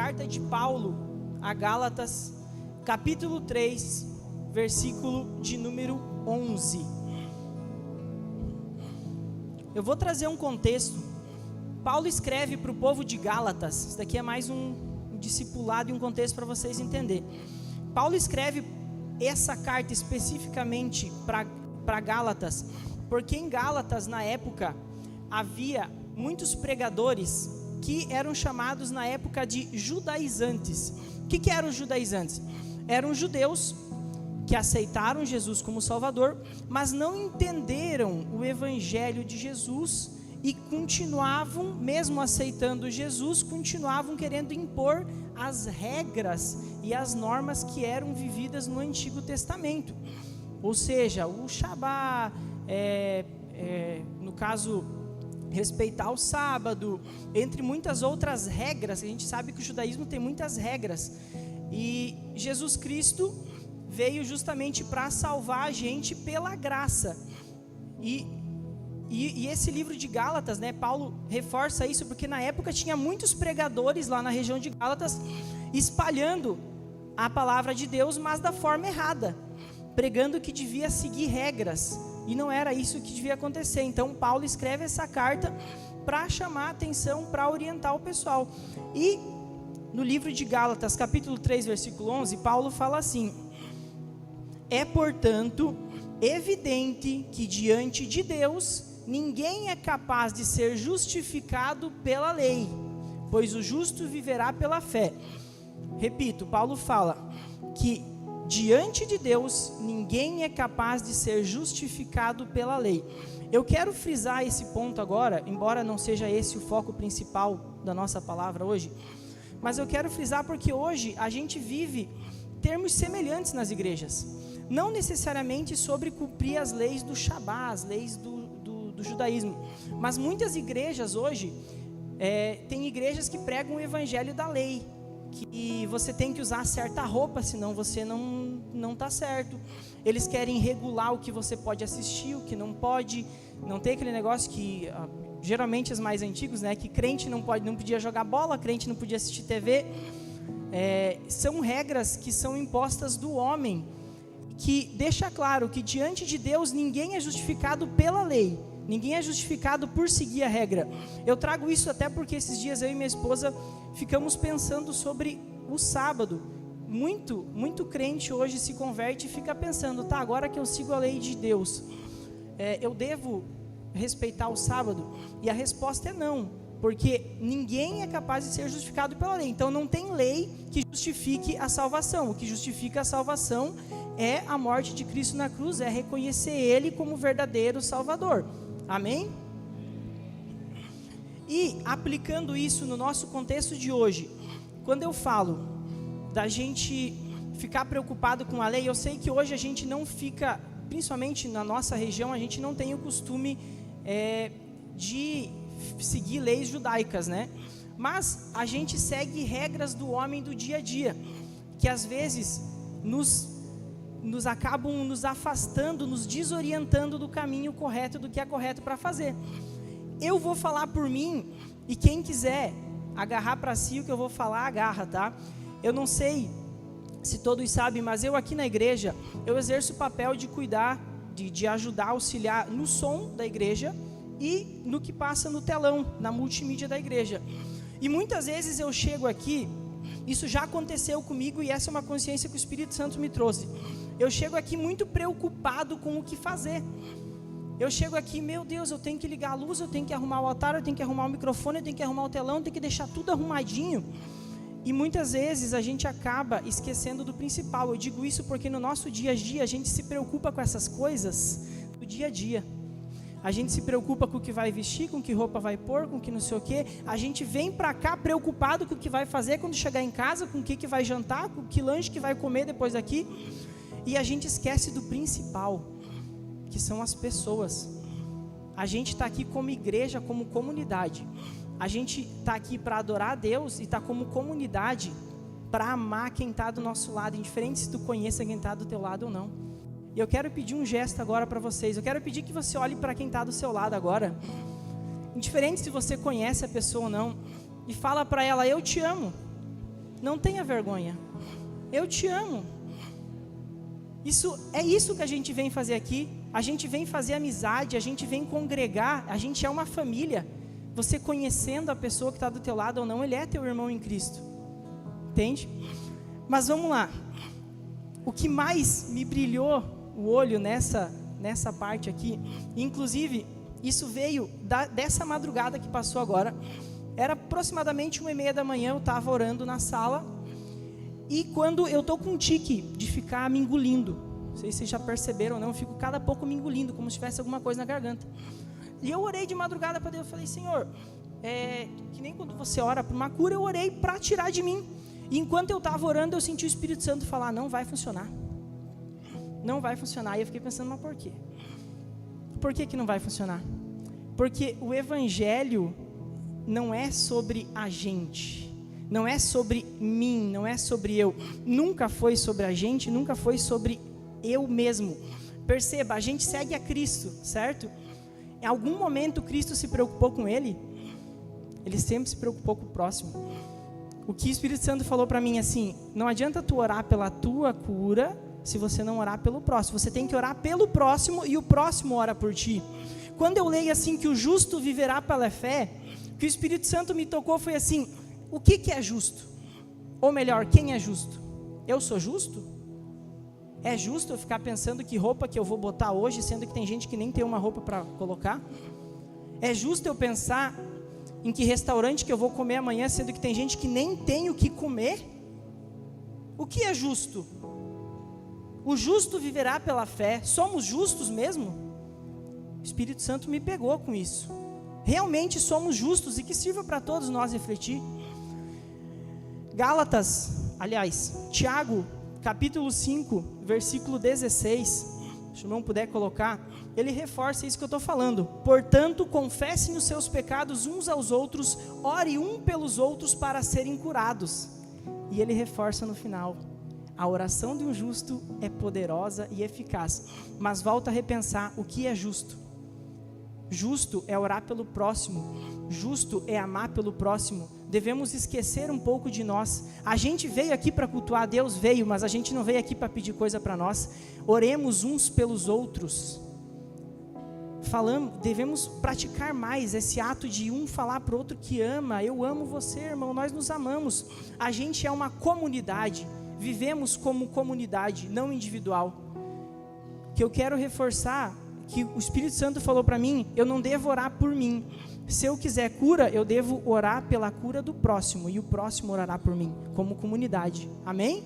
carta de Paulo a Gálatas, capítulo 3, versículo de número 11. Eu vou trazer um contexto. Paulo escreve para o povo de Gálatas. Isso daqui é mais um discipulado e um contexto para vocês entenderem. Paulo escreve essa carta especificamente para Gálatas, porque em Gálatas, na época, havia muitos pregadores que eram chamados na época de judaizantes. O que eram os judaizantes? Eram judeus que aceitaram Jesus como Salvador, mas não entenderam o evangelho de Jesus e continuavam, mesmo aceitando Jesus, continuavam querendo impor as regras e as normas que eram vividas no Antigo Testamento. Ou seja, o Shabá, no caso, respeitar o sábado, entre muitas outras regras. A gente sabe que o judaísmo tem muitas regras. E Jesus Cristo veio justamente para salvar a gente pela graça. E esse livro de Gálatas, né, Paulo reforça isso, porque na época tinha muitos pregadores lá na região de Gálatas, espalhando a palavra de Deus, mas da forma errada, pregando que devia seguir regras, e não era isso que devia acontecer. Então Paulo escreve essa carta para chamar a atenção, para orientar o pessoal. E no livro de Gálatas, capítulo 3, versículo 11, Paulo fala assim: é, portanto, evidente que diante de Deus ninguém é capaz de ser justificado pela lei, pois o justo viverá pela fé. Repito, Paulo fala que diante de Deus ninguém é capaz de ser justificado pela lei. Eu quero frisar esse ponto agora, embora não seja esse o foco principal da nossa palavra hoje, mas eu quero frisar porque hoje a gente vive termos semelhantes nas igrejas, não necessariamente sobre cumprir as leis do Shabá, as leis do judaísmo, mas muitas igrejas hoje, tem igrejas que pregam o evangelho da lei, que você tem que usar certa roupa, senão você não está certo. Eles querem regular o que você pode assistir, o que não pode. Não tem aquele negócio que, geralmente os mais antigos, né, que crente não podia jogar bola, crente não podia assistir TV. São regras que são impostas do homem, que deixa claro que diante de Deus ninguém é justificado pela lei, ninguém é justificado por seguir a regra. Eu trago isso até porque esses dias eu e minha esposa ficamos pensando sobre o sábado. Muito crente hoje se converte e fica pensando, tá, agora que eu sigo a lei de Deus, eu devo respeitar o sábado? E a resposta é não, porque ninguém é capaz de ser justificado pela lei. Então não tem lei que justifique a salvação. O que justifica a salvação é a morte de Cristo na cruz, é reconhecer Ele como verdadeiro Salvador. Amém? E aplicando isso no nosso contexto de hoje, quando eu falo da gente ficar preocupado com a lei, eu sei que hoje a gente não fica, principalmente na nossa região, a gente não tem o costume de seguir leis judaicas, né? Mas a gente segue regras do homem do dia a dia, que às vezes nos acabam nos afastando, nos desorientando do caminho correto, do que é correto para fazer. Eu vou falar por mim, e quem quiser agarrar para si o que eu vou falar, agarra, tá? Eu não sei se todos sabem, mas eu aqui na igreja, eu exerço o papel de cuidar, de ajudar, auxiliar no som da igreja e no que passa no telão, na multimídia da igreja. E muitas vezes eu chego aqui, isso já aconteceu comigo e essa é uma consciência que o Espírito Santo me trouxe. Eu chego aqui muito preocupado com o que fazer. Eu chego aqui, meu Deus, eu tenho que ligar a luz, eu tenho que arrumar o altar, eu tenho que arrumar o microfone, eu tenho que arrumar o telão, eu tenho que deixar tudo arrumadinho. E muitas vezes a gente acaba esquecendo do principal. Eu digo isso porque no nosso dia a dia a gente se preocupa com essas coisas do dia a dia. A gente se preocupa com o que vai vestir, com que roupa vai pôr, com que não sei o quê. A gente vem pra cá preocupado com o que vai fazer quando chegar em casa, com o que vai jantar, com que lanche que vai comer depois daqui. E a gente esquece do principal, que são as pessoas. A gente está aqui como igreja, como comunidade. A gente está aqui para adorar a Deus e está como comunidade para amar quem está do nosso lado, indiferente se tu conheça quem está do teu lado ou não. E eu quero pedir um gesto agora para vocês. Eu quero pedir que você olhe para quem está do seu lado agora, indiferente se você conhece a pessoa ou não, e fala para ela: eu te amo. Não tenha vergonha. Eu te amo. É isso que a gente vem fazer aqui. A gente vem fazer amizade, a gente vem congregar, a gente é uma família. Você conhecendo a pessoa que está do teu lado ou não, ele é teu irmão em Cristo. Entende? Mas vamos lá. O que mais me brilhou o olho nessa parte aqui, inclusive, isso veio dessa madrugada que passou agora. Era aproximadamente 1h30 da manhã, eu estava orando na sala. E quando eu estou com um tique de ficar me engolindo, não sei se vocês já perceberam ou não, eu fico cada pouco me engolindo, como se tivesse alguma coisa na garganta. E eu orei de madrugada para Deus, eu falei, Senhor, que nem quando você ora por uma cura, eu orei para tirar de mim. E enquanto eu estava orando, eu senti o Espírito Santo falar, não vai funcionar. Não vai funcionar. E eu fiquei pensando, mas por quê? Por que não vai funcionar? Porque o Evangelho não é sobre a gente, não é sobre mim, não é sobre eu. Nunca foi sobre a gente, nunca foi sobre eu mesmo. Perceba, a gente segue a Cristo, certo? Em algum momento Cristo se preocupou com ele? Ele sempre se preocupou com o próximo. O que o Espírito Santo falou para mim assim, não adianta tu orar pela tua cura se você não orar pelo próximo. Você tem que orar pelo próximo e o próximo ora por ti. Quando eu leio assim que o justo viverá pela fé, o que o Espírito Santo me tocou foi assim, o que é justo? Ou melhor, quem é justo? Eu sou justo? É justo eu ficar pensando que roupa que eu vou botar hoje, sendo que tem gente que nem tem uma roupa para colocar? É justo eu pensar em que restaurante que eu vou comer amanhã, sendo que tem gente que nem tem o que comer? O que é justo? O justo viverá pela fé. Somos justos mesmo? O Espírito Santo me pegou com isso. Realmente somos justos e que sirva para todos nós refletir. Tiago, capítulo 5, versículo 16, se o irmão puder colocar, ele reforça isso que eu estou falando. Portanto, confessem os seus pecados uns aos outros, ore um pelos outros para serem curados. E ele reforça no final, a oração de um justo é poderosa e eficaz. Mas volta a repensar, o que é justo? Justo é orar pelo próximo, justo é amar pelo próximo. Devemos esquecer um pouco de nós. A gente veio aqui para cultuar a Deus, mas a gente não veio aqui para pedir coisa para nós. Oremos uns pelos outros. Devemos praticar mais esse ato de um falar para o outro que ama. Eu amo você, irmão, nós nos amamos. A gente é uma comunidade, vivemos como comunidade, não individual. Que eu quero reforçar, que o Espírito Santo falou para mim, eu não devo orar por mim. Se eu quiser cura, eu devo orar pela cura do próximo, e o próximo orará por mim, como comunidade. Amém?